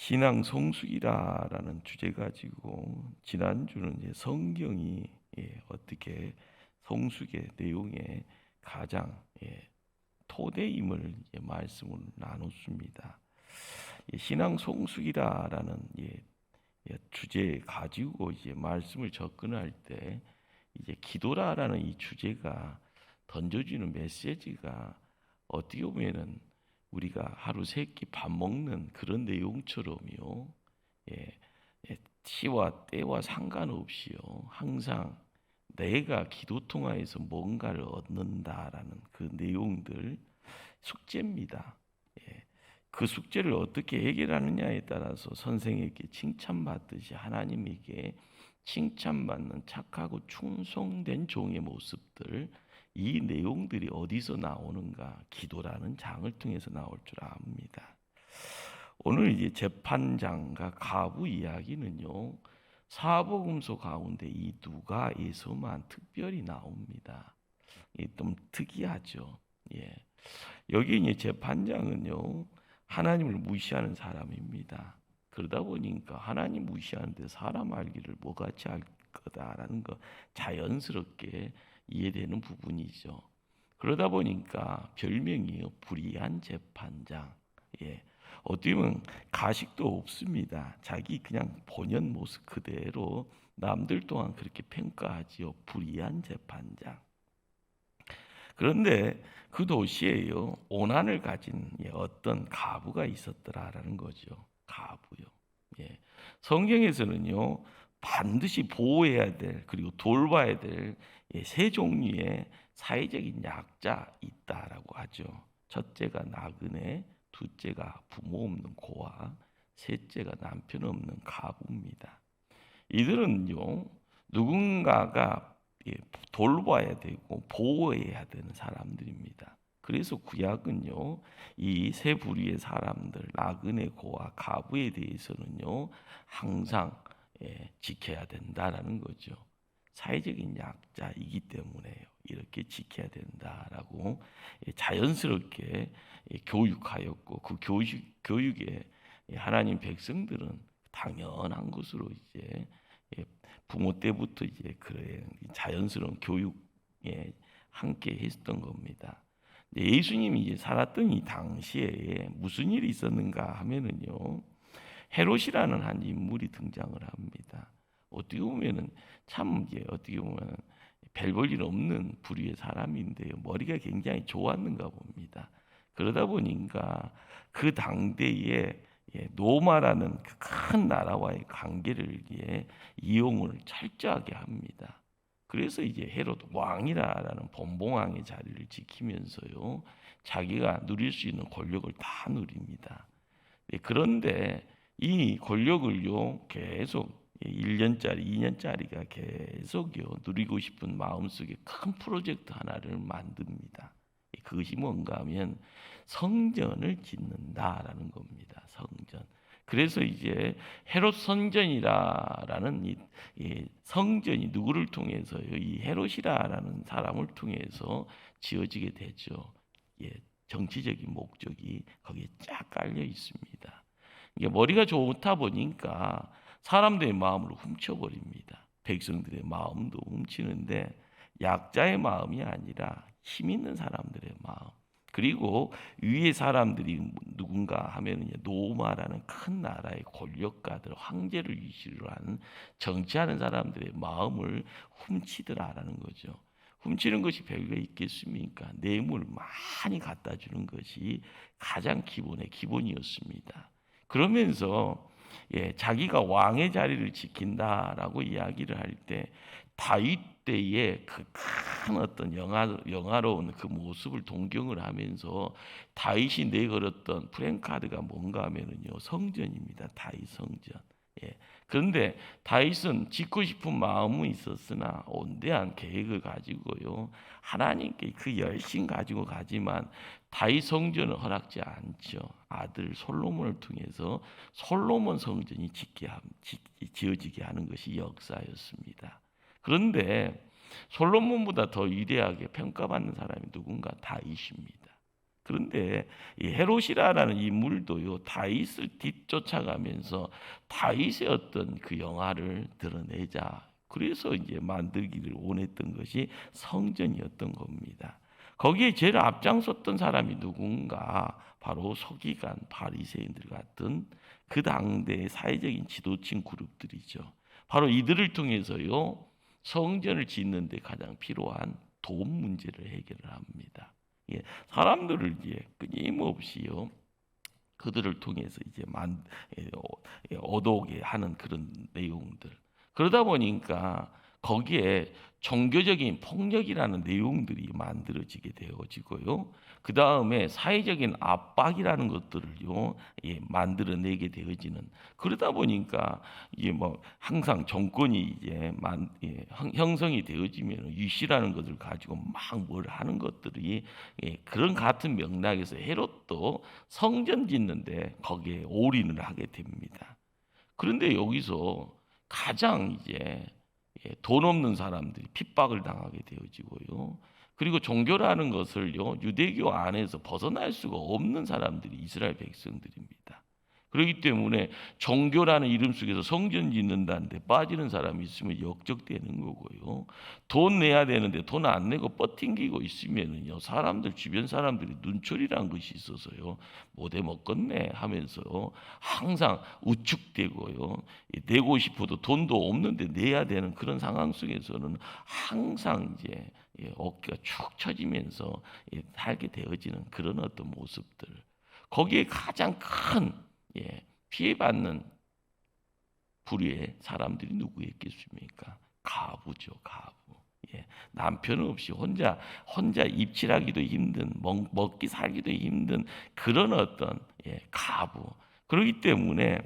신앙 성숙이라라는 주제 가지고 지난주는 이제 성경이 어떻게 성숙의 내용의 가장 토대임을 말씀을 나눴습니다. 신앙 성숙이라라는 주제 가지고 이제 말씀을 접근할 때 이제 기도라라는 이 주제가 던져주는 메시지가 어떻게 보면은 우리가 하루 세 끼 밥 먹는 그런 내용처럼요. 예, 시와 때와 상관없이요. 항상 내가 기도 통하여서 뭔가를 얻는다라는 그 내용들 숙제입니다. 예, 그 숙제를 어떻게 해결하느냐에 따라서 선생에게 칭찬받듯이 하나님에게 칭찬받는 착하고 충성된 종의 모습들, 이 내용들이 어디서 나오는가? 기도라는 장을 통해서 나올 줄 압니다. 오늘 이제 재판장과 가부 이야기는요, 사복음서 가운데 이 누가에서만 특별히 나옵니다. 좀 특이하죠. 예. 여기 이제 재판장은요, 하나님을 무시하는 사람입니다. 그러다 보니까 하나님 무시하는데 사람 알기를 뭐같이 할 거다라는 거 자연스럽게 이해되는 부분이죠. 그러다 보니까 별명이요, 불의한 재판장. 예. 어떻게 보면 가식도 없습니다. 자기 그냥 본연 모습 그대로 남들 또한 그렇게 평가하지요. 불의한 재판장. 그런데 그 도시에요, 오난을 가진 어떤 가부가 있었더라라는 거죠. 가부요. 예. 성경에서는요, 반드시 보호해야 될, 그리고 돌봐야 될 세 종류의 사회적인 약자 있다라고 하죠. 첫째가 나그네, 둘째가 부모 없는 고아, 셋째가 남편 없는 가부입니다. 이들은요, 누군가가 돌봐야 되고 보호해야 되는 사람들입니다. 그래서 구약은요, 이 세 부류의 사람들, 나그네, 고아, 가부에 대해서는요, 항상 지켜야 된다라는 거죠. 사회적인 약자이기 때문에요, 이렇게 지켜야 된다라고 자연스럽게 교육하였고, 그 교육에 하나님 백성들은 당연한 것으로 이제 부모 때부터 이제 그래 자연스러운 교육에 함께 했던 겁니다. 예수님이 이제 살았던 이 당시에 무슨 일이 있었는가 하면은요, 헤롯이라는 한 인물이 등장을 합니다. 어떻게 보면은 참 이제 어떻게 보면 별 볼 일 없는 부류의 사람인데요, 머리가 굉장히 좋았는가 봅니다. 그러다 보니까 그 당대에 로마라는 그 큰 나라와의 관계를 이용을 철저하게 합니다. 그래서 이제 헤롯 왕이라는 본봉왕의 자리를 지키면서요, 자기가 누릴 수 있는 권력을 다 누립니다. 그런데 이 권력을요, 계속 1년짜리, 2년짜리가 계속요 누리고 싶은 마음속에 큰 프로젝트 하나를 만듭니다. 그것이 뭔가 하면 성전을 짓는다라는 겁니다. 성전. 그래서 이제 헤롯 성전이라는 이 성전이 누구를 통해서요? 이 헤롯이라는 사람을 통해서 지어지게 되죠. 정치적인 목적이 거기에 쫙 깔려 있습니다. 이게 머리가 좋다 보니까 사람들의 마음을 훔쳐버립니다. 백성들의 마음도 훔치는데 약자의 마음이 아니라 힘 있는 사람들의 마음. 그리고 위의 사람들이 누군가 하면 노마라는 큰 나라의 권력가들, 황제를 위시로 하는 정치하는 사람들의 마음을 훔치더라라는 거죠. 훔치는 것이 별거 있겠습니까? 뇌물 많이 갖다 주는 것이 가장 기본의 기본이었습니다. 그러면서 자기가 왕의 자리를 지킨다라고 이야기를 할 때 다윗 때의 그 큰 어떤 영화로운 그 모습을 동경을 하면서 다윗이 내걸었던 프랭카드가 뭔가 하면은요, 성전입니다. 다윗 성전. 그런데 다윗은 짓고 싶은 마음은 있었으나 온대한 계획을 가지고요, 하나님께 그 열심 가지고 가지만 다윗 성전은 허락지 않죠. 아들 솔로몬을 통해서 솔로몬 성전이 지어지게 하는 것이 역사였습니다. 그런데 솔로몬보다 더 위대하게 평가받는 사람이 누군가? 다윗입니다. 그런데 이 헤롯이라는 인물도요, 다윗을 뒤쫓아가면서 다윗의 어떤 그 영화를 드러내자. 그래서 이제 만들기를 원했던 것이 성전이었던 겁니다. 거기에 제일 앞장섰던 사람이 누군가? 바로 서기관, 바리새인들 같은 그 당대의 사회적인 지도층 그룹들이죠. 바로 이들을 통해서요, 성전을 짓는 데 가장 필요한 돈 문제를 해결을 합니다. 예, 사람들을 이제 끊임없이요, 그들을 통해서 이제 얻어오게 하는 그런 내용들. 그러다 보니까 거기에 종교적인 폭력이라는 내용들이 만들어지게 되어지고요. 그 다음에 사회적인 압박이라는 것들을요, 만들어내게 되어지는. 그러다 보니까 이게 뭐 항상 정권이 이제 형성이 되어지면 유시라는 것을 가지고 막 뭘 하는 것들이, 그런 같은 맥락에서 헤롯도 성전 짓는데 거기에 올인을 하게 됩니다. 그런데 여기서 가장 이제 돈 없는 사람들이 핍박을 당하게 되어지고요. 그리고 종교라는 것을요, 유대교 안에서 벗어날 수가 없는 사람들이 이스라엘 백성들입니다. 그렇기 때문에 종교라는 이름 속에서 성전 짓는다는데 빠지는 사람이 있으면 역적되는 거고요. 돈 내야 되는데 돈 안 내고 버팅기고 있으면은요, 사람들, 주변 사람들이 눈초리라는 것이 있어서요, 못해 먹겠네 하면서 항상 우축되고요. 내고 싶어도 돈도 없는데 내야 되는 그런 상황 속에서는 항상 이제 어깨가 축 처지면서 살게 되어지는 그런 어떤 모습들. 거기에 가장 큰 피해받는 부류의 사람들이 누구였겠습니까? 가부죠, 가부. 남편 없이 혼자 입칠하기도 힘든, 먹기 살기도 힘든 그런 어떤 가부. 그렇기 때문에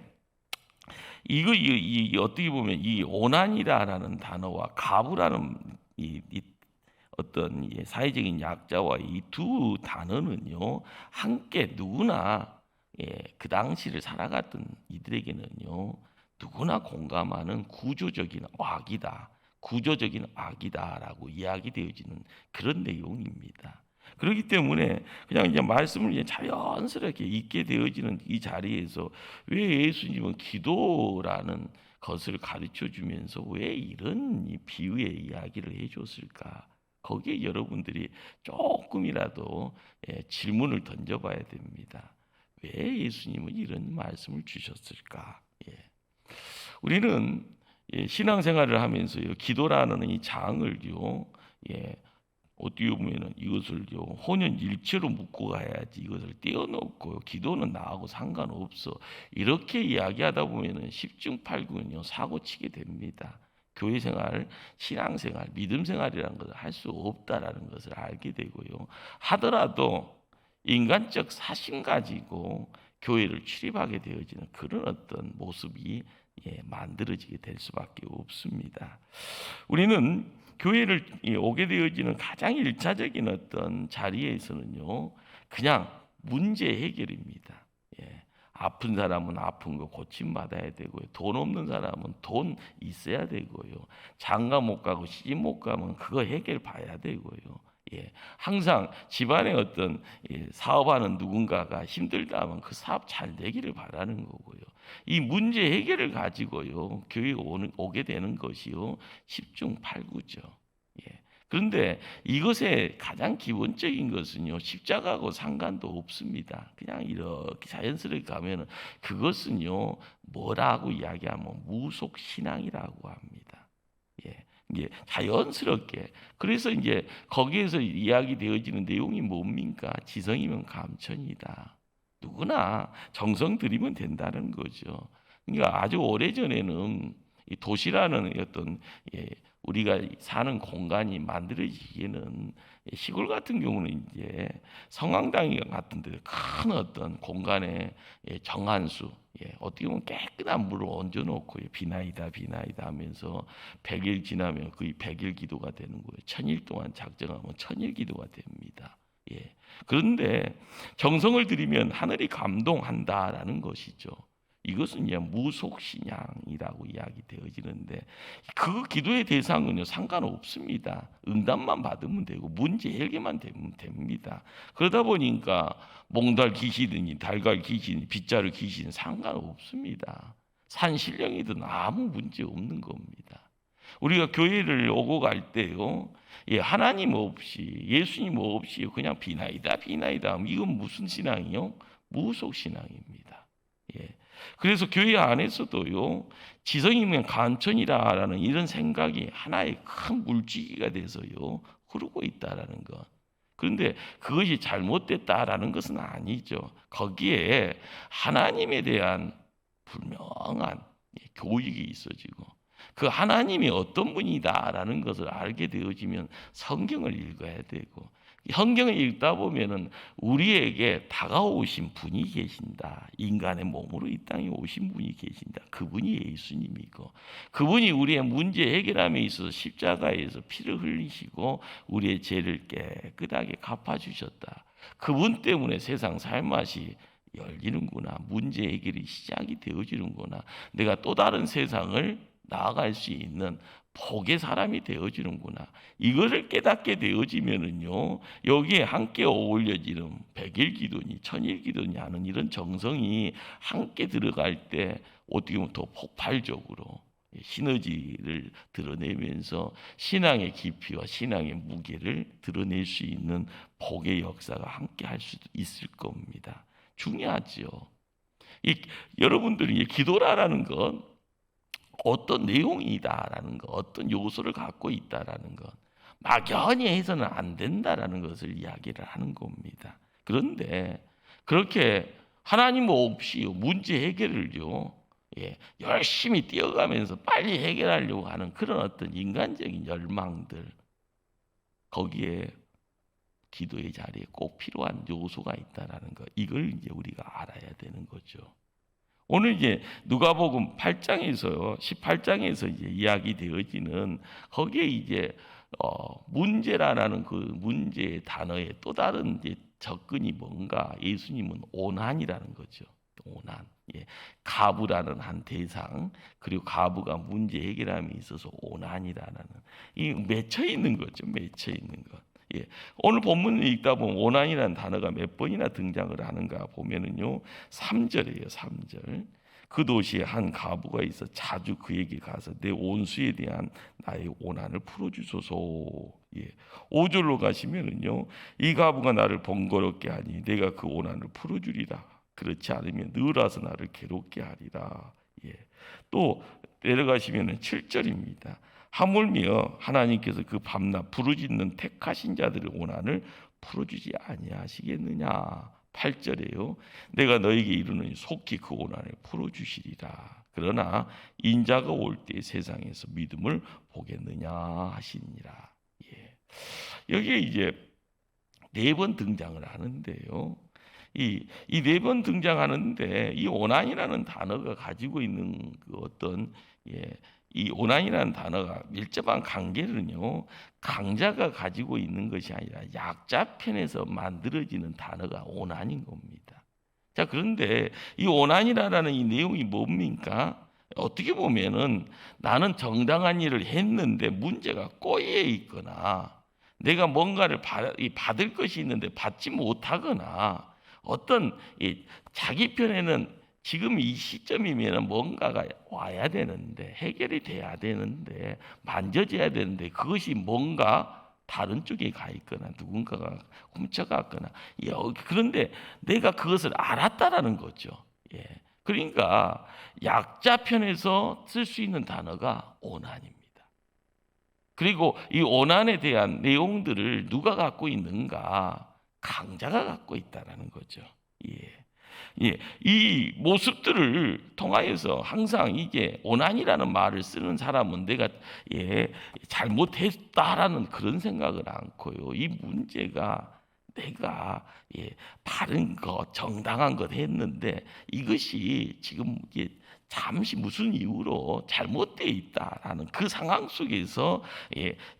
이 어떻게 보면 이 오난이라는 단어와 가부라는 이 어떤 사회적인 약자와 이 두 단어는요, 함께 누구나 그 당시를 살아갔던 이들에게는요, 누구나 공감하는 구조적인 악이다라고 이야기되어지는 그런 내용입니다. 그렇기 때문에 그냥 이제 말씀을 이제 자연스럽게 읽게 되어지는 이 자리에서 왜 예수님은 기도라는 것을 가르쳐 주면서 왜 이런 비유의 이야기를 해줬을까? 거기에 여러분들이 조금이라도 질문을 던져봐야 됩니다. 왜 예수님은 이런 말씀을 주셨을까? 우리는 신앙생활을 하면서요, 기도라는 이 장을요, 어떻게 보면은 이것을요, 혼연일체로 묶고 가야지 이것을 떼어놓고 기도는 나하고 상관없어 이렇게 이야기하다 보면은 십중팔구는요, 사고치게 됩니다. 교회생활, 신앙생활, 믿음생활이라는 것을 할 수 없다라는 것을 알게 되고요. 하더라도 인간적 사심 가지고 교회를 출입하게 되어지는 그런 어떤 모습이 만들어지게 될 수밖에 없습니다. 우리는 교회를 오게 되어지는 가장 일차적인 어떤 자리에서는요, 그냥 문제 해결입니다. 아픈 사람은 아픈 거 고침 받아야 되고요. 돈 없는 사람은 돈 있어야 되고요. 장가 못 가고 시집 못 가면 그거 해결 봐야 되고요. 항상 집안에 어떤 사업하는 누군가가 힘들다 하면 그 사업 잘 되기를 바라는 거고요. 이 문제 해결을 가지고요, 교회에 오게 되는 것이요, 십중팔구죠. 그런데 이것의 가장 기본적인 것은요, 십자가하고 상관도 없습니다. 그냥 이렇게 자연스럽게 가면은 그것은요, 뭐라고 이야기하면 무속 신앙이라고 합니다. 이게 자연스럽게. 그래서 이제 거기에서 이야기되어지는 내용이 뭡니까? 지성이면 감천이다. 누구나 정성 들이면 된다는 거죠. 그러니까 아주 오래전에는 이 도시라는 어떤 우리가 사는 공간이 만들어지기에는 시골 같은 경우는 이제 성황당 같은 데 큰 어떤 공간에 정한수, 어떻게 보면 깨끗한 물을 얹어놓고 비나이다 하면서 100일 지나면 거의 100일 기도가 되는 거예요. 1000일 동안 작정하면 1000일 기도가 됩니다. 그런데 정성을 들이면 하늘이 감동한다라는 것이죠. 이것은 이제 무속신앙이라고 이야기되어지는데 그 기도의 대상은요 상관없습니다. 응답만 받으면 되고 문제 해결만 되면 됩니다. 그러다 보니까 몽달 귀신이니 달걀 귀신, 빗자루 귀신 상관없습니다. 산신령이든 아무 문제 없는 겁니다. 우리가 교회를 오고 갈 때요, 하나님 없이 예수님 없이 그냥 비나이다 이건 무슨 신앙이요? 무속 신앙입니다. 그래서 교회 안에서도요, 지성이면 간천이라는 이런 생각이 하나의 큰 물지기가 돼서요 흐르고 있다라는 것. 그런데 그것이 잘못됐다라는 것은 아니죠. 거기에 하나님에 대한 분명한 교육이 있어지고 그 하나님이 어떤 분이다라는 것을 알게 되어지면 성경을 읽어야 되고 성경을 읽다 보면은 우리에게 다가오신 분이 계신다. 인간의 몸으로 이 땅에 오신 분이 계신다. 그분이 예수님이고 그분이 우리의 문제 해결함에 있어서 십자가에서 피를 흘리시고 우리의 죄를 깨끗하게 갚아주셨다. 그분 때문에 세상 삶맛이 열리는구나. 문제 해결이 시작이 되어지는구나. 내가 또 다른 세상을 나아갈 수 있는 복의 사람이 되어지는구나. 이것을 깨닫게 되어지면은요, 여기에 함께 어울려지는 백일기도니 천일기도니 하는 이런 정성이 함께 들어갈 때 어떻게 보면 더 폭발적으로 시너지를 드러내면서 신앙의 깊이와 신앙의 무게를 드러낼 수 있는 복의 역사가 함께 할 수도 있을 겁니다. 중요하죠. 여러분들이 기도라는 건 어떤 내용이다라는 것, 어떤 요소를 갖고 있다라는 것, 막연히 해서는 안 된다라는 것을 이야기를 하는 겁니다. 그런데 그렇게 하나님 없이 문제 해결을요, 열심히 뛰어가면서 빨리 해결하려고 하는 그런 어떤 인간적인 열망들, 거기에 기도의 자리에 꼭 필요한 요소가 있다라는 것, 이걸 이제 우리가 알아야 되는 거죠. 오늘 이제 누가복음 8장에서요, 18장에서 이제 이야기되어지는 거기에 이제 문제라는 그 문제의 단어의 또 다른 이제 접근이 뭔가? 예수님은 오난이라는 거죠. 오난. 가부라는 한 대상, 그리고 가부가 문제 해결함에 있어서 오난이라는 이 맺혀 있는 거죠. 맺혀 있는 것. 오늘 본문을 읽다 보면 오난이라는 단어가 몇 번이나 등장을 하는가 보면은요, 3절이에요. 3절. 그 도시에 한 가부가 있어 자주 그에게 가서 내 온수에 대한 나의 오난을 풀어주소서. 5절로 가시면은요, 이 가부가 나를 번거롭게 하니 내가 그 오난을 풀어주리라. 그렇지 않으면 늘어서 나를 괴롭게 하리라. 또 내려가시면은 7절입니다. 하물며 하나님께서 그 밤낮 부르짖는 택하신 자들의 오난을 풀어주지 아니하시겠느냐. 8절에요. 내가 너에게 이르노니 속히 그 오난을 풀어주시리라. 그러나 인자가 올 때 세상에서 믿음을 보겠느냐 하시니라. 여기에 이제 4번 등장을 하는데요. 이 4번 등장하는데 이 오난이라는 단어가 가지고 있는 그 어떤 이 오난이라는 단어가 밀접한 관계는요, 강자가 가지고 있는 것이 아니라 약자 편에서 만들어지는 단어가 오난인 겁니다. 자, 그런데 이 오난이라는 이 내용이 뭡니까? 어떻게 보면은 나는 정당한 일을 했는데 문제가 꼬여 있거나 내가 뭔가를 받을 것이 있는데 받지 못하거나 어떤 자기 편에는 지금 이 시점이면 뭔가가 와야 되는데 해결이 돼야 되는데 만져져야 되는데 그것이 뭔가 다른 쪽에 가 있거나 누군가가 훔쳐갔거나 그런데 내가 그것을 알았다라는 거죠. 그러니까 약자 편에서 쓸 수 있는 단어가 오난입니다. 그리고 이 오난에 대한 내용들을 누가 갖고 있는가? 강자가 갖고 있다라는 거죠. 이 모습들을 통하여서 항상 이게 오난이라는 말을 쓰는 사람은 내가 잘못했다라는 그런 생각을 않고요. 이 문제가 내가 바른 것, 정당한 것 했는데 이것이 지금 잠시 무슨 이유로 잘못되어 있다라는 그 상황 속에서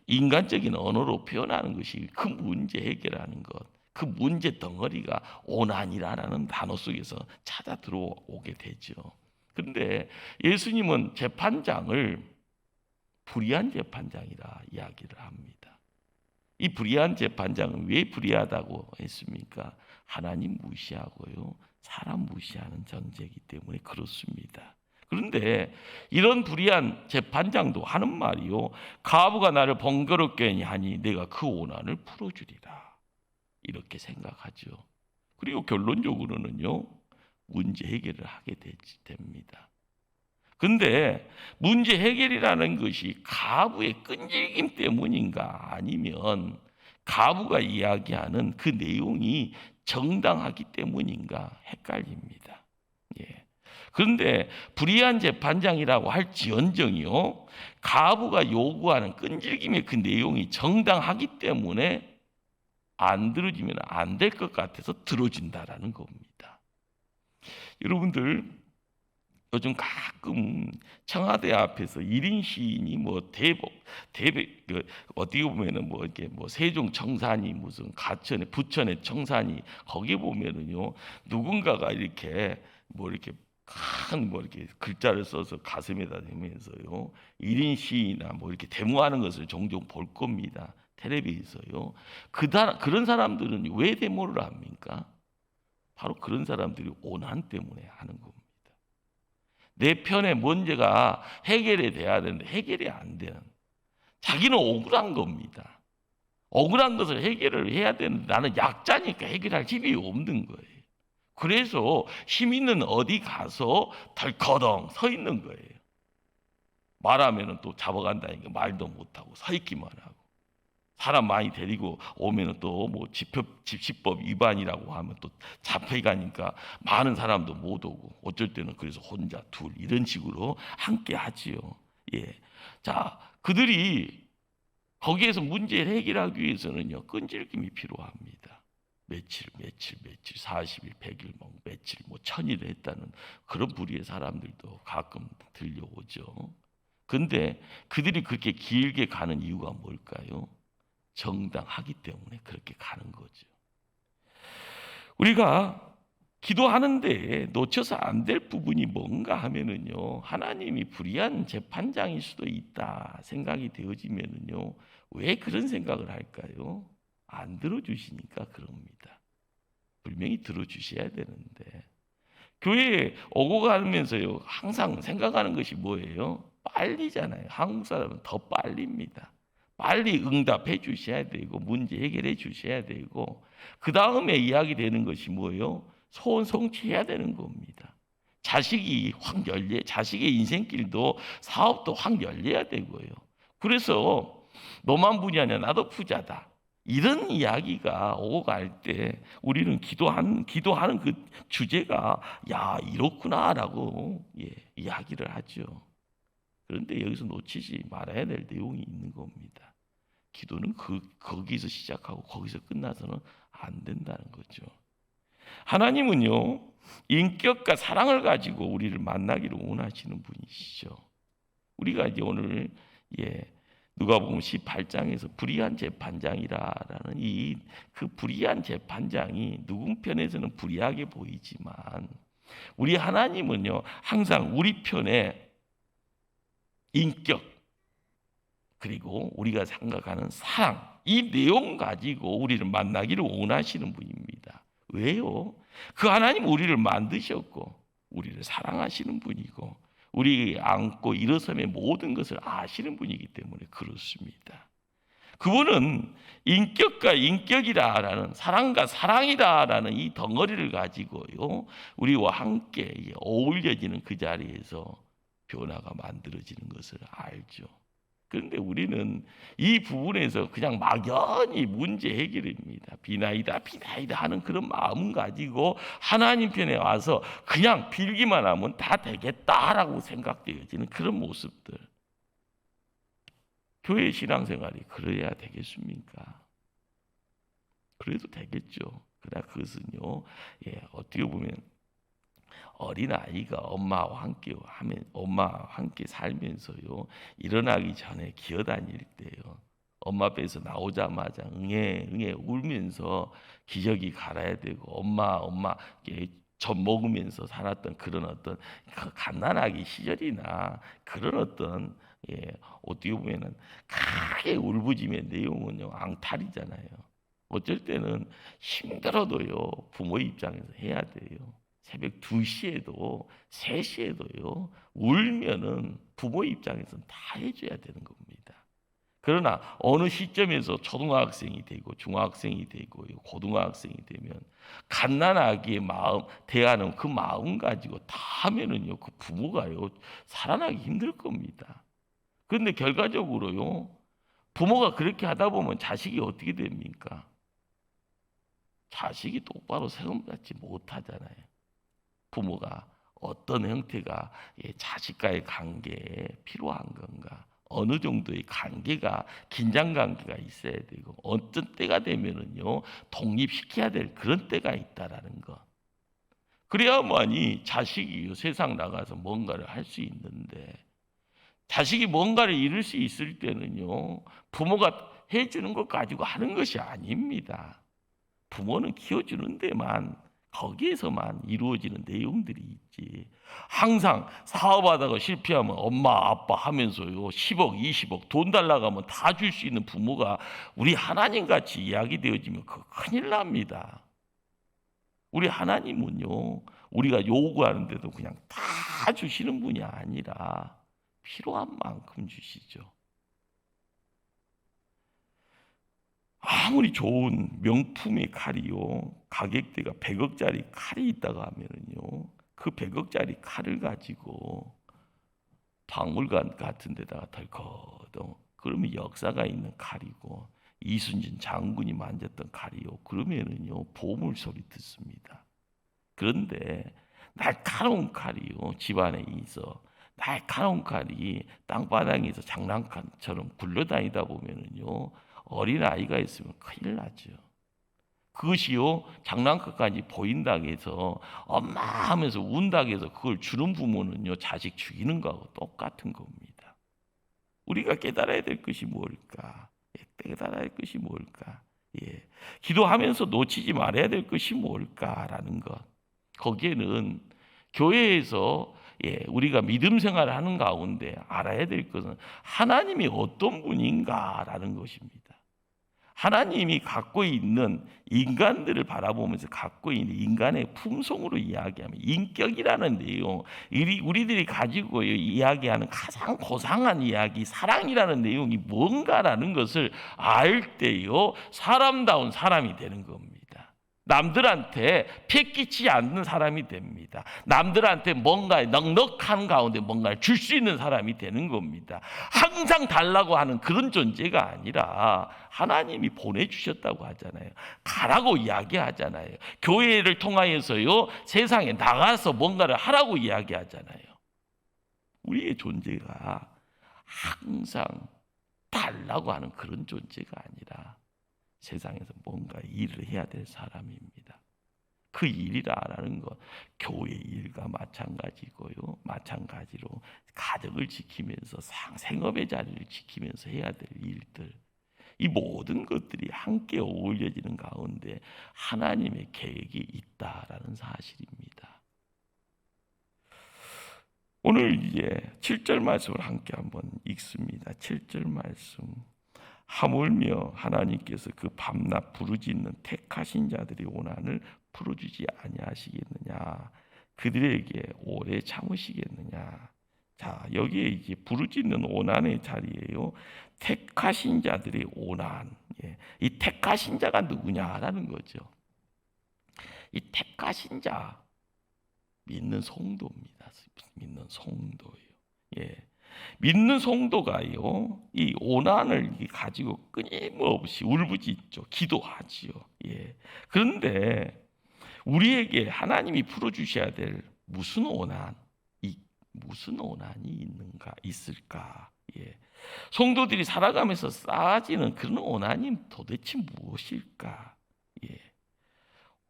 인간적인 언어로 표현하는 것이 그 문제 해결하는 것. 그 문제 덩어리가 오난이라는 단어 속에서 찾아 들어오게 되죠. 그런데 예수님은 재판장을 불의한 재판장이라 이야기를 합니다. 이 불의한 재판장은 왜 불의하다고 했습니까? 하나님 무시하고요, 사람 무시하는 존재이기 때문에 그렇습니다. 그런데 이런 불의한 재판장도 하는 말이요, 가부가 나를 번거롭게 하니 내가 그 오난을 풀어주리라, 이렇게 생각하죠. 그리고 결론적으로는요, 문제 해결을 하게 됩니다. 근데 문제 해결이라는 것이 가부의 끈질김 때문인가, 아니면 가부가 이야기하는 그 내용이 정당하기 때문인가 헷갈립니다. 예. 그런데 불의한 재판장이라고 할지언정이요, 가부가 요구하는 끈질김의 그 내용이 정당하기 때문에 안 들어주면 안 될 것 같아서 들어준다라는 겁니다. 여러분들, 요즘 가끔 청와대 앞에서 1인 시인이 뭐 어떻게 보면은 뭐 이렇게 뭐 세종 청산이 무슨 가천에 부천의 청산이, 거기 보면은요, 누군가가 이렇게 뭐 이렇게 큰 뭐 이렇게 글자를 써서 가슴에다 대면서요, 1인 시위나 뭐 이렇게 데모하는 것을 종종 볼 겁니다. 텔레비에서요. 그런 사람들은 왜 데모를 합니까? 바로 그런 사람들이 오난 때문에 하는 겁니다. 내 편의 문제가 해결이 돼야 되는데 해결이 안 되는, 자기는 억울한 겁니다. 억울한 것을 해결을 해야 되는데 나는 약자니까 해결할 힘이 없는 거예요. 그래서 힘 있는 어디 가서 덜커덩 서 있는 거예요. 말하면 또 잡아간다니까 말도 못하고 서 있기만 하고, 사람 많이 데리고 오면 또 뭐 집시법 위반이라고 하면 또 잡혀가니까 많은 사람도 못 오고, 어쩔 때는 그래서 혼자 둘 이런 식으로 함께 하지요. 예. 자, 그들이 거기에서 문제를 해결하기 위해서는요, 끈질김이 필요합니다. 며칠 40일 100일 뭐 며칠 뭐 1000일 했다는 그런 부류의 사람들도 가끔 들려오죠. 근데 그들이 그렇게 길게 가는 이유가 뭘까요? 정당하기 때문에 그렇게 가는 거죠. 우리가 기도하는데 놓쳐서 안 될 부분이 뭔가 하면은요, 하나님이 불의한 재판장일 수도 있다 생각이 되어지면은요, 왜 그런 생각을 할까요? 안 들어주시니까 그럽니다. 분명히 들어주셔야 되는데, 교회에 오고 가면서요, 항상 생각하는 것이 뭐예요? 빨리잖아요. 한국 사람은 더 빨리입니다. 빨리 응답해 주셔야 되고 문제 해결해 주셔야 되고, 그 다음에 이야기되는 것이 뭐예요? 소원 성취해야 되는 겁니다. 자식이 확 자식의 인생길도 사업도 확 열려야 되고요. 그래서 너만 부자냐 나도 부자다, 이런 이야기가 오고 갈 때 우리는 기도하는 그 주제가 야 이렇구나라고 이야기를 하죠. 그런데 여기서 놓치지 말아야 될 내용이 있는 겁니다. 기도는 거기서 시작하고 거기서 끝나서는 안 된다는 거죠. 하나님은요, 인격과 사랑을 가지고 우리를 만나기를 원하시는 분이시죠. 우리가 이제 오늘 누가복음 18장에서 불의한 재판장이라는 그 불의한 재판장이 누군 편에서는 불의하게 보이지만, 우리 하나님은요, 항상 우리 편에 인격, 그리고 우리가 생각하는 사랑, 이 내용 가지고 우리를 만나기를 원하시는 분입니다. 왜요? 그 하나님 우리를 만드셨고 우리를 사랑하시는 분이고 우리 안고 일어섬의 모든 것을 아시는 분이기 때문에 그렇습니다. 그분은 인격과 인격이다라는, 사랑과 사랑이다라는 이 덩어리를 가지고요, 우리와 함께 어울려지는 그 자리에서 변화가 만들어지는 것을 알죠. 그런데 우리는 이 부분에서 그냥 막연히 문제 해결입니다. 비나이다 하는 그런 마음 가지고 하나님 편에 와서 그냥 빌기만 하면 다 되겠다라고 생각되어지는 그런 모습들. 교회 신앙생활이 그래야 되겠습니까? 그래도 되겠죠. 그러나 그것은요, 어떻게 보면 어린 아이가 엄마와 함께 살면서요, 일어나기 전에 기어다닐 때요, 엄마 배에서 나오자마자 응애 울면서 기저귀 갈아야 되고 엄마 젖 먹으면서 살았던 그런 어떤 갓난아기 시절이나 그런 어떤 어떻게 보면은 크게 울부짖는 내용은요 앙탈이잖아요. 어쩔 때는 힘들어도요 부모 입장에서 해야 돼요. 새벽 2시에도 3시에도요 울면은 부모 입장에서는 다 해줘야 되는 겁니다. 그러나 어느 시점에서 초등학생이 되고 중학생이 되고 고등학생이 되면 갓난아기의 마음 대하는 그 마음 가지고 다 하면은요 그 부모가요 살아나기 힘들 겁니다. 그런데 결과적으로요 부모가 그렇게 하다 보면 자식이 어떻게 됩니까? 자식이 똑바로 세움받지 못하잖아요. 부모가 어떤 형태가 자식과의 관계에 필요한 건가? 어느 정도의 관계가 긴장 관계가 있어야 되고 어떤 때가 되면은요 독립시켜야 될 그런 때가 있다라는 거. 그래야만이 자식이 세상 나가서 뭔가를 할 수 있는데 자식이 뭔가를 이룰 수 있을 때는요 부모가 해주는 것 가지고 하는 것이 아닙니다. 부모는 키워주는 데만 거기에서만 이루어지는 내용들이 있지. 항상 사업하다가 실패하면 엄마 아빠 하면서요 10억 20억 돈 달라고 하면 다 줄 수 있는 부모가 우리 하나님 같이 이야기되어지면 그거 큰일 납니다. 우리 하나님은요 우리가 요구하는데도 그냥 다 주시는 분이 아니라 필요한 만큼 주시죠. 아무리 좋은 명품의 칼이요 가격대가 100억짜리 칼이 있다고 하면은요 그 100억짜리 칼을 가지고 박물관 같은 데다가 덜커덩 그러면 역사가 있는 칼이고 이순신 장군이 만졌던 칼이요 그러면은요 보물 소리 듣습니다. 그런데 날카로운 칼이요 집안에 있어 날카로운 칼이 땅바닥에서 장난감처럼 굴러다니다 보면은요 어린 아이가 있으면 큰일 나죠. 그것이요 장난감까지 보인다고 해서 엄마 하면서 운다고 해서 그걸 주는 부모는요 자식 죽이는 거하고 똑같은 겁니다. 우리가 깨달아야 될 것이 뭘까? 깨달아야 할 것이 뭘까? 기도하면서 놓치지 말아야 될 것이 뭘까라는 것. 거기에는 교회에서 우리가 믿음 생활을 하는 가운데 알아야 될 것은 하나님이 어떤 분인가라는 것입니다. 하나님이 갖고 있는 인간들을 바라보면서 갖고 있는 인간의 품성으로 이야기하면 인격이라는 내용, 우리들이 가지고 이야기하는 가장 고상한 이야기, 사랑이라는 내용이 뭔가라는 것을 알 때요, 사람다운 사람이 되는 겁니다. 남들한테 패끼치지 않는 사람이 됩니다. 남들한테 뭔가 넉넉한 가운데 뭔가를 줄 수 있는 사람이 되는 겁니다. 항상 달라고 하는 그런 존재가 아니라 하나님이 보내주셨다고 하잖아요. 가라고 이야기하잖아요. 교회를 통하여서요 세상에 나가서 뭔가를 하라고 이야기하잖아요. 우리의 존재가 항상 달라고 하는 그런 존재가 아니라 세상에서 뭔가 일을 해야 될 사람입니다. 그 일이라는 것, 교회 일과 마찬가지고요. 마찬가지로 가정을 지키면서 생업의 자리를 지키면서 해야 될 일들, 이 모든 것들이 함께 어울려지는 가운데 하나님의 계획이 있다라는 사실입니다. 오늘 이제 7절 말씀을 함께 한번 읽습니다. 7절 말씀. 하물며 하나님께서 그 밤낮 부르짖는 택하신 자들의 원한을 풀어주지 아니하시겠느냐, 그들에게 오래 참으시겠느냐. 자, 여기에 이제 부르짖는 원한의 자리에요, 택하신 자들의 원한. 이 택하신 자가 누구냐라는 거죠. 이 택하신 자, 믿는 성도입니다. 믿는 성도예요. 믿는 성도가요, 이 오난을 가지고 끊임없이 울부짖죠. 기도하지요. 그런데 우리에게 하나님이 풀어주셔야 될 무슨 오난, 무슨 오난이 있을까? 성도들이 살아가면서 쌓아지는 그런 오난이 도대체 무엇일까?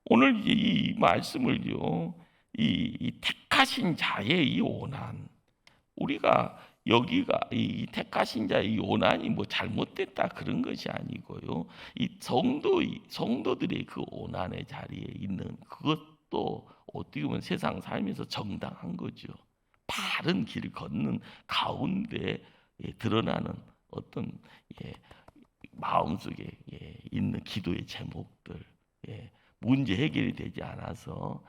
오늘 이 말씀을요, 이 택하신 자의 이 오난, 우리가 여기가 이 택하신 자의 이 오난이 뭐 잘못됐다 그런 것이 아니고요. 이 성도들의 그 오난의 자리에 있는 그것 그것도 어떻게 보면 세상 살면서 정당한 거죠. 바른 길을 걷는 가운데 드러나는 어떤 마음속에 있는 기도의 제목들, 문제 해결이 되지 않아서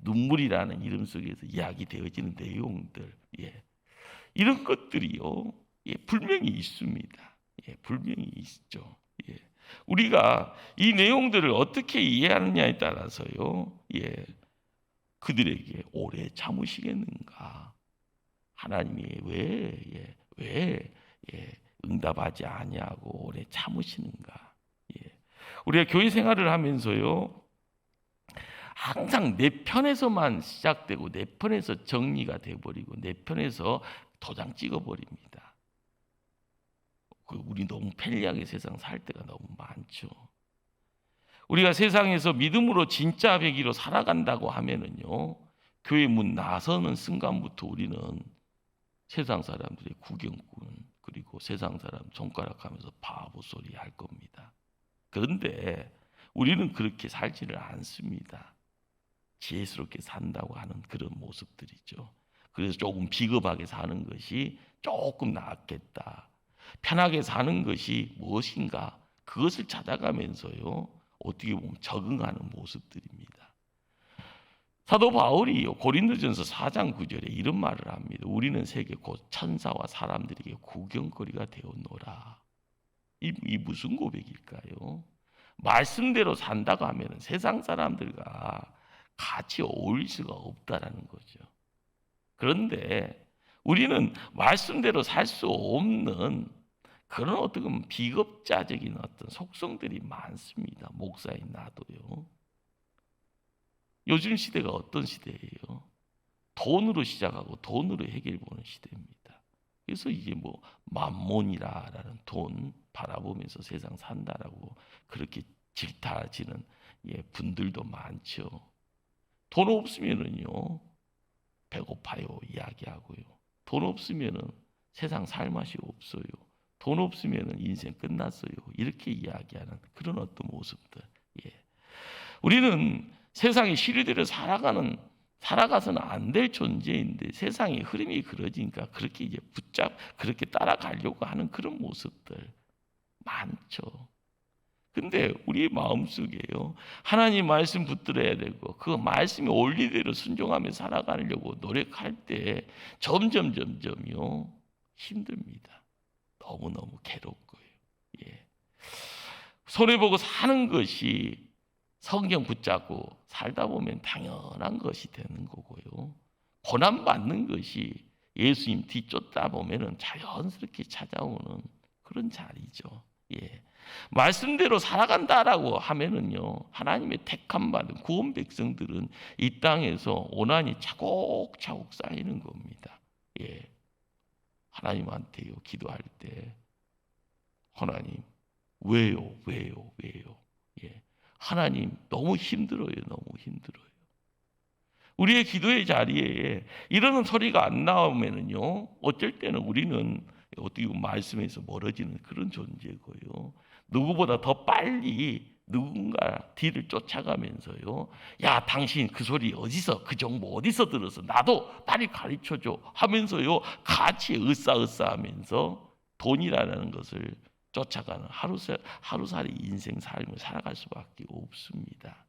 눈물이라는 이름 속에서 이야기되어지는 내용들, 이런 것들이요, 분명히 있습니다. 분명히 있죠. 우리가 이 내용들을 어떻게 이해하느냐에 따라서요, 그들에게 오래 참으시겠는가? 하나님이 왜 응답하지 아니하고 오래 참으시는가? 우리가 교회 생활을 하면서요, 항상 내 편에서만 시작되고 내 편에서 정리가 돼버리고 내 편에서 도장 찍어버립니다. 우리 너무 편리하게 세상 살 때가 너무 많죠. 우리가 세상에서 믿음으로 진짜 배기로 살아간다고 하면은요, 교회 문 나서는 순간부터 우리는 세상 사람들의 구경꾼, 그리고 세상 사람 손가락하면서 바보 소리 할 겁니다. 그런데 우리는 그렇게 살지를 않습니다. 지혜스럽게 산다고 하는 그런 모습들이죠. 그래서 조금 비겁하게 사는 것이 조금 낫겠다. 편하게 사는 것이 무엇인가? 그것을 찾아가면서요, 어떻게 보면 적응하는 모습들입니다. 사도 바울이 고린도전서 4장 9절에 이런 말을 합니다. 우리는 세계 곧 천사와 사람들에게 구경거리가 되었노라. 이 무슨 고백일까요? 말씀대로 산다고 하면 세상 사람들과 같이 어울릴 수가 없다라는 거죠. 그런데 우리는 말씀대로 살 수 없는 그런 어떻게 보면 비겁자적인 어떤 속성들이 많습니다. 목사인 나도요. 요즘 시대가 어떤 시대예요? 돈으로 시작하고 돈으로 해결 보는 시대입니다. 그래서 이게 뭐 만몬이라는 돈 바라보면서 세상 산다라고 그렇게 질타하시는 분들도 많죠. 돈 없으면은요, 배고파요 이야기하고요. 돈 없으면은 세상 살 맛이 없어요. 돈 없으면은 인생 끝났어요. 이렇게 이야기하는 그런 어떤 모습들. 우리는 세상의 시류대로 살아가서는 안 될 존재인데 세상의 흐름이 그러지니까 그렇게 그렇게 따라가려고 하는 그런 모습들 많죠. 근데 우리 마음속에요, 하나님 말씀 붙들어야 되고 그 말씀이 원리대로 순종하며 살아가려고 노력할 때 점점요 힘듭니다. 너무너무 괴롭고요. 손해보고 사는 것이 성경 붙잡고 살다 보면 당연한 것이 되는 거고요. 고난받는 것이 예수님 뒤쫓다 보면 자연스럽게 찾아오는 그런 자리죠. 말씀대로 살아간다라고 하면은요, 하나님의 택함 받은 구원 백성들은 이 땅에서 고난이 차곡차곡 쌓이는 겁니다. 하나님한테요 기도할 때 하나님 왜요? 하나님 너무 힘들어요. 우리의 기도의 자리에 이러는 소리가 안 나오면은요, 어쩔 때는 우리는 어떻게 보면 말씀에서 멀어지는 그런 존재고요. 누구보다 더 빨리 누군가 뒤를 쫓아가면서요, 야 당신 그 소리 어디서 그 정보 어디서 들어서 나도 빨리 가르쳐줘 하면서요 같이 으쌰으쌰하면서 돈이라는 것을 쫓아가는 하루살이 인생 삶을 살아갈 수밖에 없습니다.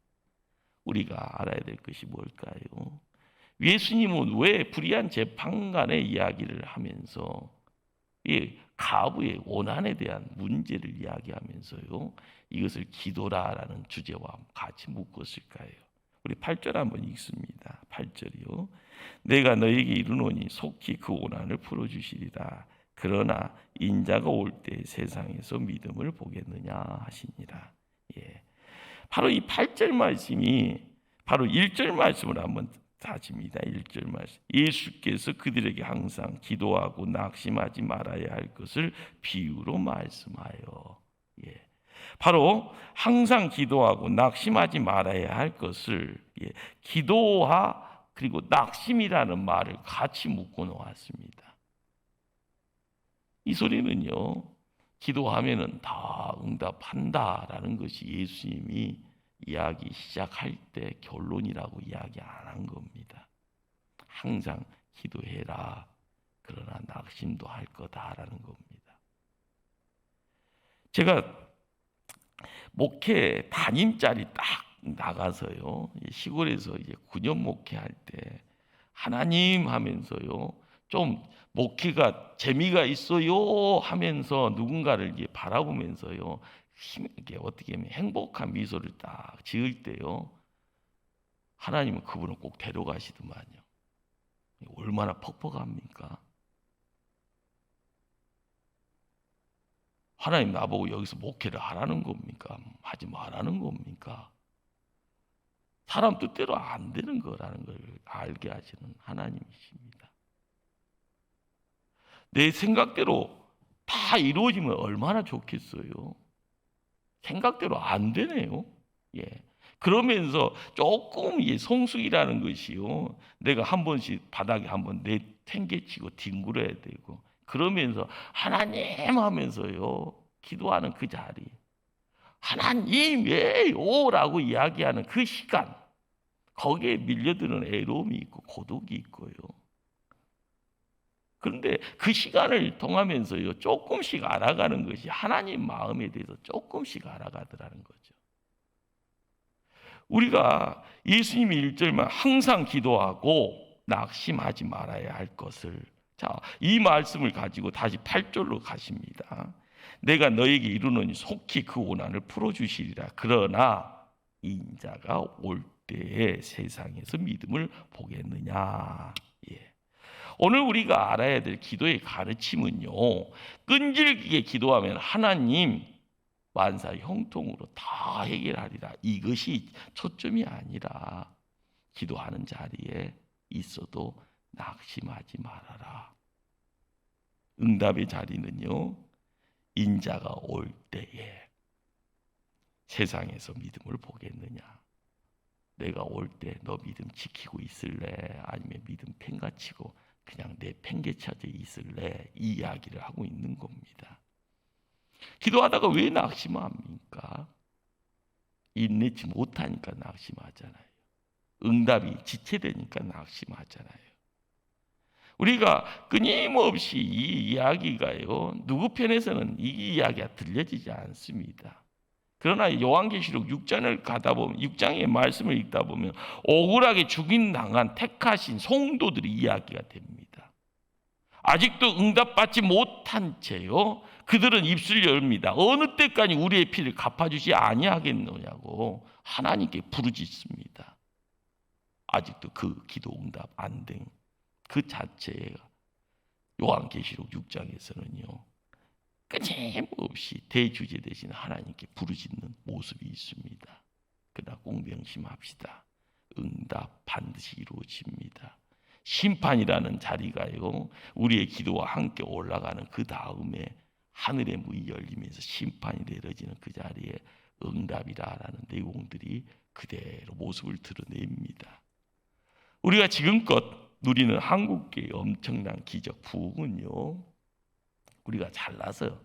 우리가 알아야 될 것이 뭘까요? 예수님은 왜 불의한 재판관의 이야기를 하면서 이 가부의 원한에 대한 문제를 이야기하면서요, 이것을 기도라라는 주제와 같이 묶었을까요? 우리 8절 한번 읽습니다. 8절이요. 내가 너에게 이르노니 속히 그 원한을 풀어주시리라. 그러나 인자가 올 때 세상에서 믿음을 보겠느냐 하시니라. 바로 이 8절 말씀이 바로 1절 말씀을 한번 다집니다. 1절 말씀. 예수께서 그들에게 항상 기도하고 낙심하지 말아야 할 것을 비유로 말씀하여. 바로 항상 기도하고 낙심하지 말아야 할 것을 기도와 그리고 낙심이라는 말을 같이 묶어 놓았습니다. 이 소리는요, 기도하면은 다 응답한다라는 것이 예수님이 이야기 시작할 때 결론이라고 이야기 안 한 겁니다. 항상 기도해라. 그러나 낙심도 할 거다라는 겁니다. 제가 목회 담임자리 딱 나가서요, 시골에서 이제 9년 목회할 때 하나님 하면서요, 좀 목회가 재미가 있어요 하면서 누군가를 이제 바라보면서요, 이게 어떻게 하면 행복한 미소를 딱 지을 때요, 하나님은 그분을 꼭 데려가시더만요. 얼마나 퍽퍽합니까? 하나님 나보고 여기서 목회를 하라는 겁니까? 하지 말라는 겁니까? 사람 뜻대로 안 되는 거라는 걸 알게 하시는 하나님이십니다. 내 생각대로 다 이루어지면 얼마나 좋겠어요. 생각대로 안 되네요. 예. 그러면서 조금 성숙이라는 것이요, 내가 한 번씩 바닥에 한번 내팽개치고 뒹굴어야 되고, 그러면서 하나님 하면서요 기도하는 그 자리, 하나님 왜요? 라고 이야기하는 그 시간, 거기에 밀려드는 애로움이 있고 고독이 있고요. 그런데 그 시간을 통하면서요 조금씩 알아가는 것이 하나님 마음에 대해서 조금씩 알아가더라는 거죠. 우리가 예수님의 1절만 항상 기도하고 낙심하지 말아야 할 것을, 자, 이 말씀을 가지고 다시 8절로 가십니다. 내가 너에게 이르노니 속히 그 고난을 풀어주시리라. 그러나 인자가 올 때에 세상에서 믿음을 보겠느냐. 예. 오늘 우리가 알아야 될 기도의 가르침은요, 끈질기게 기도하면 하나님 만사 형통으로 다 해결하리라. 이것이 초점이 아니라 기도하는 자리에 있어도 낙심하지 말아라. 응답의 자리는요, 인자가 올 때에 세상에서 믿음을 보겠느냐. 내가 올 때 너 믿음 지키고 있을래? 아니면 믿음 팽가치고 그냥 내 팽개쳐져 있을래? 이 이야기를 하고 있는 겁니다. 기도하다가 왜 낙심합니까? 인내치 못하니까 낙심하잖아요. 응답이 지체되니까 낙심하잖아요. 우리가 끊임없이 이 이야기가요, 누구 편에서는 이 이야기가 들려지지 않습니다. 그러나 요한계시록 6장을 가다 보면, 6장의 말씀을 읽다 보면 억울하게 죽임당한 택하신 성도들의 이야기가 됩니다. 아직도 응답받지 못한 채요, 그들은 입술 열입니다. 어느 때까지 우리의 피를 갚아주지 아니하겠느냐고 하나님께 부르짖습니다. 아직도 그 기도 응답 안 된 그 자체가 요한계시록 6장에서는요 끊임없이 대주제 되신 하나님께 부르짖는 모습이 있습니다. 그러나 꼭 명심합시다. 응답 반드시 이루어집니다. 심판이라는 자리가요, 우리의 기도와 함께 올라가는 그 다음에 하늘의 문이 열리면서 심판이 내려지는 그 자리에 응답이라는 내용들이 그대로 모습을 드러냅니다. 우리가 지금껏 누리는 한국계의 엄청난 기적 부흥은요, 우리가 잘나서가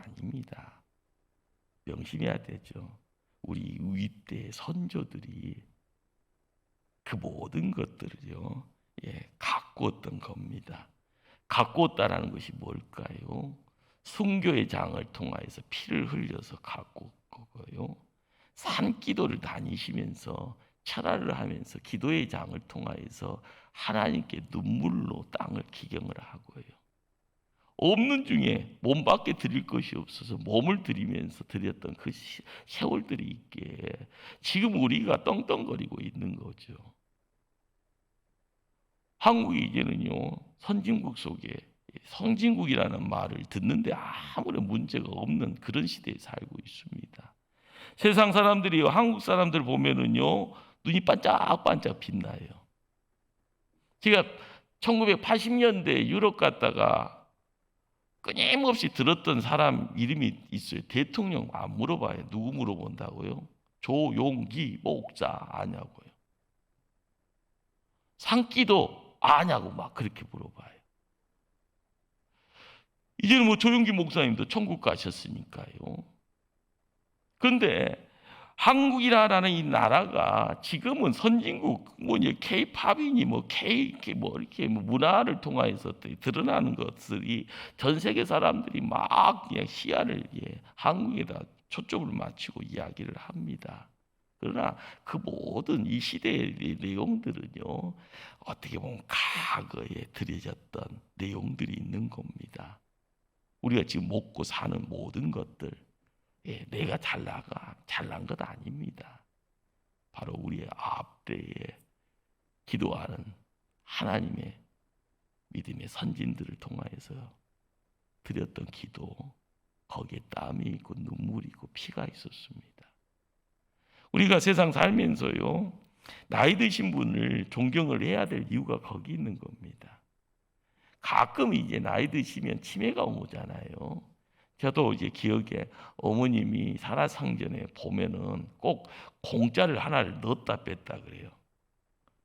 아닙니다. 명심해야 되죠. 우리 윗대 선조들이 그 모든 것들을요, 가꾸었던 겁니다. 가꾸었다라는 것이 뭘까요? 순교의 장을 통하여서 피를 흘려서 가꾸었고요, 산기도를 다니시면서 철화를 하면서 기도의 장을 통하여서 하나님께 눈물로 땅을 기경을 하고요, 없는 중에 몸밖에 드릴 것이 없어서 몸을 드리면서 드렸던 그 세월들이 있기에 지금 우리가 떵떵거리고 있는 거죠. 한국이 이제는요, 선진국 속에 선진국이라는 말을 듣는데 아무런 문제가 없는 그런 시대에 살고 있습니다. 세상 사람들이 한국 사람들 보면은요 눈이 반짝반짝 빛나요. 제가 1980년대 유럽 갔다가 끊임없이 들었던 사람 이름이 있어요. 대통령 안 물어봐요. 누구 물어본다고요? 조용기 목사 아냐고요. 산기도 아냐고 막 그렇게 물어봐요. 이제는 조용기 목사님도 천국 가셨으니까요. 그런데 한국이라는 이 나라가 지금은 선진국 K-팝이니 이렇게 문화를 통해서 드러나는 것들이 전 세계 사람들이 막 그냥 시야를 한국에다 초점을 맞추고 이야기를 합니다. 그러나 그 모든 이 시대의 내용들은요, 어떻게 보면 과거에 들여졌던 내용들이 있는 겁니다. 우리가 지금 먹고 사는 모든 것들, 내가 잘난 것 아닙니다. 바로 우리의 앞대에 기도하는 하나님의 믿음의 선진들을 통하여서 드렸던 기도, 거기에 땀이 있고 눈물이 있고 피가 있었습니다. 우리가 세상 살면서요, 나이 드신 분을 존경을 해야 될 이유가 거기 있는 겁니다. 가끔 이제 나이 드시면 치매가 오잖아요. 저도 이제 기억에 어머님이 살아상전에 보면은 꼭 공짜를 하나를 넣었다 뺐다 그래요.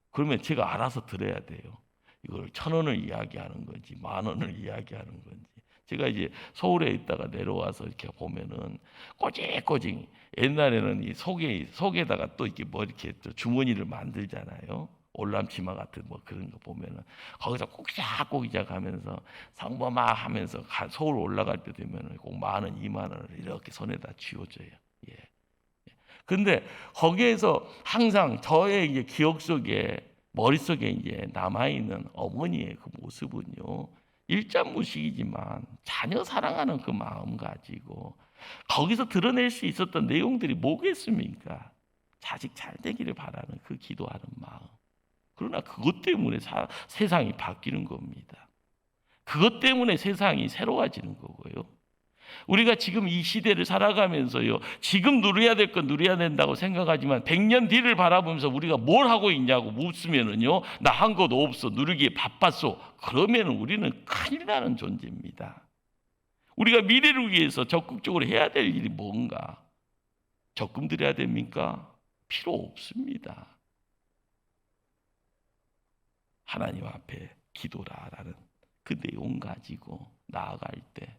그러면 제가 알아서 들어야 돼요. 이걸 1,000원을 이야기하는 건지 10,000원을 이야기하는 건지. 제가 이제 서울에 있다가 내려와서 이렇게 보면은 꼬직꼬직 옛날에는 이 속에다가 또 이렇게 이렇게 또 주머니를 만들잖아요. 올람치마 같은 그런 거 보면은 거기서 꼬기작꼬기작 하면서 상범아 하면서 서울 올라갈 때 되면은 꼭 10,000원, 20,000원을 이렇게 손에다 쥐어줘요. 예. 근데 거기에서 항상 저의 이제 기억 속에 머릿속에 이제 남아있는 어머니의 그 모습은요, 일자무식이지만 자녀 사랑하는 그 마음 가지고 거기서 드러낼 수 있었던 내용들이 뭐겠습니까? 자식 잘 되기를 바라는 그 기도하는 마음. 그러나 그것 때문에 세상이 바뀌는 겁니다. 그것 때문에 세상이 새로워지는 거고요. 우리가 지금 이 시대를 살아가면서요, 지금 누려야 될 건 누려야 된다고 생각하지만 100년 뒤를 바라보면서 우리가 뭘 하고 있냐고 묻으면은요, 나 한 것도 없어, 누리기에 바빴어. 그러면 우리는 큰일 나는 존재입니다. 우리가 미래를 위해서 적극적으로 해야 될 일이 뭔가? 적금 들여야 됩니까? 필요 없습니다. 하나님 앞에 기도라라는 그 내용 가지고 나아갈 때,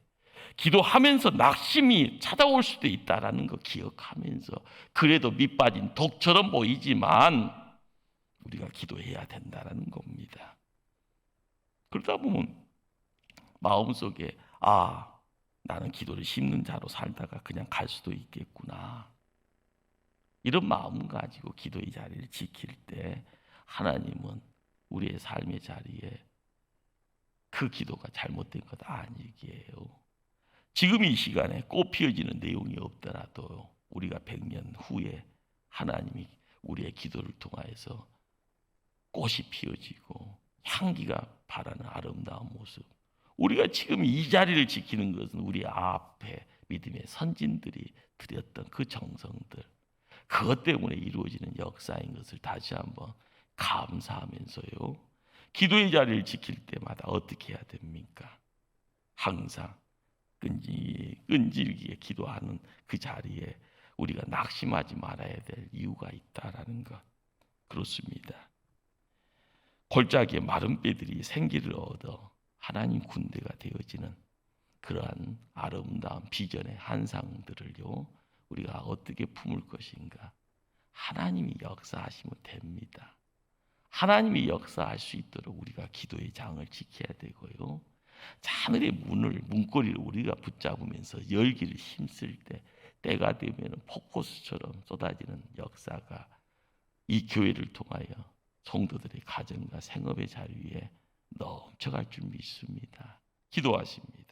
기도하면서 낙심이 찾아올 수도 있다라는 거 기억하면서, 그래도 밑빠진 독처럼 보이지만 우리가 기도해야 된다라는 겁니다. 그러다 보면 마음속에 나는 기도를 심는 자로 살다가 그냥 갈 수도 있겠구나, 이런 마음 가지고 기도의 자리를 지킬 때 하나님은 우리의 삶의 자리에 그 기도가 잘못된 것 아니기에요. 지금 이 시간에 꽃 피어지는 내용이 없더라도 우리가 100년 후에 하나님이 우리의 기도를 통하여서 꽃이 피어지고 향기가 바라는 아름다운 모습, 우리가 지금 이 자리를 지키는 것은 우리 앞에 믿음의 선진들이 드렸던 그 정성들, 그것 때문에 이루어지는 역사인 것을 다시 한번 감사하면서요, 기도의 자리를 지킬 때마다 어떻게 해야 됩니까? 항상 끈질기게 기도하는 그 자리에 우리가 낙심하지 말아야 될 이유가 있다라는 것, 그렇습니다. 골짜기에 마른 뼈들이 생기를 얻어 하나님 군대가 되어지는 그러한 아름다운 비전의 환상들을요, 우리가 어떻게 품을 것인가? 하나님이 역사하시면 됩니다. 하나님이 역사할 수 있도록 우리가 기도의 장을 지켜야 되고요, 하늘의 문고리를 우리가 붙잡으면서 열기를 힘쓸 때, 때가 되면 폭포수처럼 쏟아지는 역사가 이 교회를 통하여 성도들의 가정과 생업의 자리에 넘쳐갈 줄 믿습니다. 기도하십니다.